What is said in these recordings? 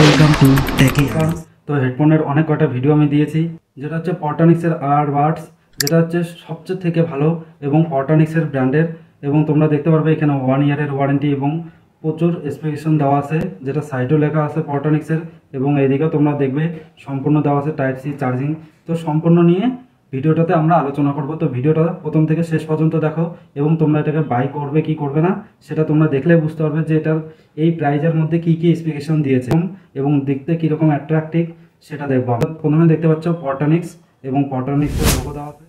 Welcome to টেকি। তো হেডফোনের অনেক কটা ভিডিও আমি দিয়েছি, যেটা হচ্ছে পটানিক্সের আরবাডস, যেটা হচ্ছে সবচেয়ে থেকে ভালো এবং পটানিক্সের ব্র্যান্ডের। এবং তোমরা দেখতে পারবে এখানে 1 ইয়ারের ওয়ারেন্টি এবং প্রচুর স্পেসিফিকেশন দেওয়া আছে, যেটা সাইডেও লেখা আছে পটানিক্সের। এবং এইদিকেও তোমরা দেখবে সম্পূর্ণ দেওয়া আছে টাইপ সি চার্জিং। তো সম্পূর্ণ নিয়ে ভিডিওটাতে আমরা আলোচনা করব। তো ভিডিওটা প্রথম থেকে শেষ পর্যন্ত দেখো এবং তোমরা এটাকে বাই করবে কি করবে না সেটা তোমরা দেখলে বুঝতে পারবে যে এটার এই প্রাইজের মধ্যে কি কি স্পেসিফিকেশন দিয়েছে এবং দেখতে কীরকম অ্যাট্রাকটিভ সেটা দেখবো। আমরা প্রথমে দেখতে পাচ্ছ পটানিক্স এবং পটানিক্সের লোগো দেওয়া আছে।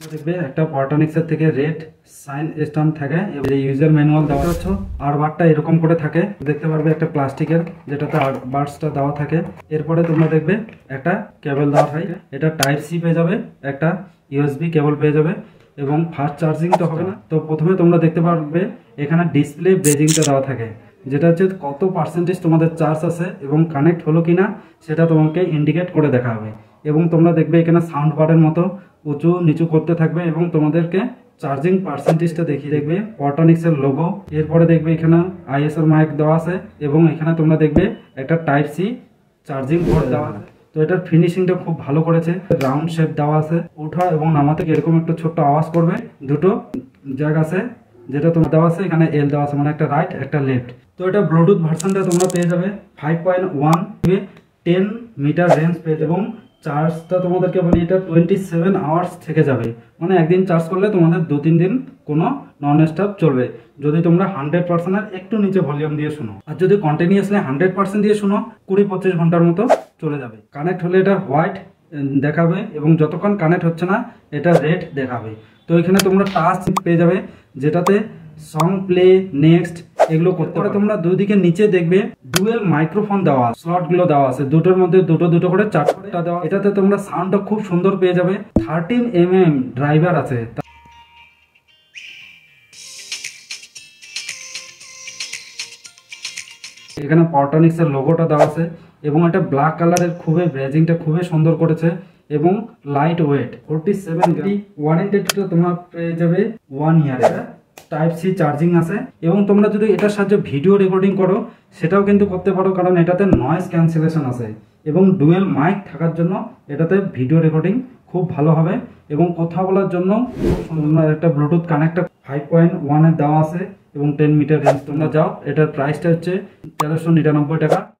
দেখবে একটা পটানিক্সের থেকে রেড সাইন স্টাম্প থাকে এবং ইউজার ম্যানুয়াল দেওয়া হচ্ছে। আর বারটা এরকম করে থাকে, দেখতে পারবে একটা প্লাস্টিকের যেটাতে আর বার্সটা দেওয়া থাকে। এরপরে তোমরা দেখবে একটা কেবল দেওয়া থাকে, এটা টাইপ সি পেয়ে যাবে, একটা ইউএসবি কেবল পেয়ে যাবে এবং ফাস্ট চার্জিং তো হবে না। তো প্রথমে তোমরা দেখতে পারবে এখানে ডিসপ্লে ব্রেজিংটা দেওয়া থাকে, যেটা হচ্ছে কত পার্সেন্টেজ তোমাদের চার্জ আছে এবং কানেক্ট হলো কিনা সেটা তোমাকে ইন্ডিকেট করে দেখাবে। এবং তোমরা দেখবে এখানে সাউন্ড বারের মতো উঁচু নিচু করতে থাকবে এবং তোমাদেরকে চার্জিং পার্সেন্টেজটা দেখিয়ে দেখবে পটানিক্সের লোগো। এরপরে দেখবে এখানে আইএসআর মাইক দেওয়া আছে এবং এখানে তোমরা দেখবে একটা টাইপ সি চার্জিং পোর্ট দেওয়া আছে। তো এটার ফিনিশিংটা খুব ভালো করেছে, রাউন্ড শেপ দেওয়া আছে, ওঠা এবং নামাতে এরকম একটা ছোট্ট আওয়াজ করবে। দুটো জায়গা আছে যেটা তোমার দেওয়া আছে, এখানে এল দেওয়া আছে, মানে একটা রাইট একটা লেফট। তো এটা ব্লুটুথ ভার্সনটা তোমরা পেয়ে যাবে 5.1 10 মিটার রেঞ্জ পেয়ে যাবে এবং চার্জটা তোমাদেরকে বলি এটা 27 আওয়ার্স থেকে যাবে, মানে একদিন চার্জ করলে তোমাদের 2-3 দিন কোনো নন স্টপ চলবে, যদি তোমরা 100%-এর একটু নিচে ভলিউম দিয়ে শুনো। আর যদি কন্টিনিউয়াসলি 100% দিয়ে শুনো 20-25 ঘন্টার মতো চলে যাবে। কানেক্ট হলে এটা হোয়াইট দেখাবে এবং যতক্ষণ কানেক্ট হচ্ছে না এটা রেড দেখাবে। তো এখানে তোমরা টাচ পেয়ে যাবে, যেটাতে সং প্লে নেক্সট এগুলো করতে পারো। তোমরা দুদিকে নিচে দেখবে ডুয়েল মাইক্রোফোন দেওয়া, স্লট গুলো দেওয়া আছে, দুটোর মধ্যে দুটো করে চারটা দেওয়া। এটাতে তোমরা সাউন্ডটা খুব সুন্দর পেয়ে যাবে। 13mm ড্রাইভার আছে। এখানে পটানিক্সের লোগোটা দেওয়া আছে এবং এটা ব্ল্যাক কালারের, খুবই ব্রেজিংটা খুবই সুন্দর করেছে এবং লাইট ওয়েট। 47 ওয়ারেন্টিটা তোমরা পেয়ে যাবে 1 ইয়ারের। টাইপ সি চার্জিং আছে এবং তোমরা যদি এটার সাহায্যে ভিডিও রেকর্ডিং করো সেটাও কিন্তু করতে পারো, কারণ এটাতে নয়েজ ক্যান্সেলেশন আছে এবং ডুয়েল মাইক থাকার জন্য এটাতে ভিডিও রেকর্ডিং খুব ভালো হবে এবং কথা বলার জন্য একটা ব্লুটুথ কানেক্টর 5.1 এর দেওয়া আছে এবং 10 মিটার রেঞ্জ। তোমরা যাও, এটার প্রাইসটা হচ্ছে 1399 টাকা।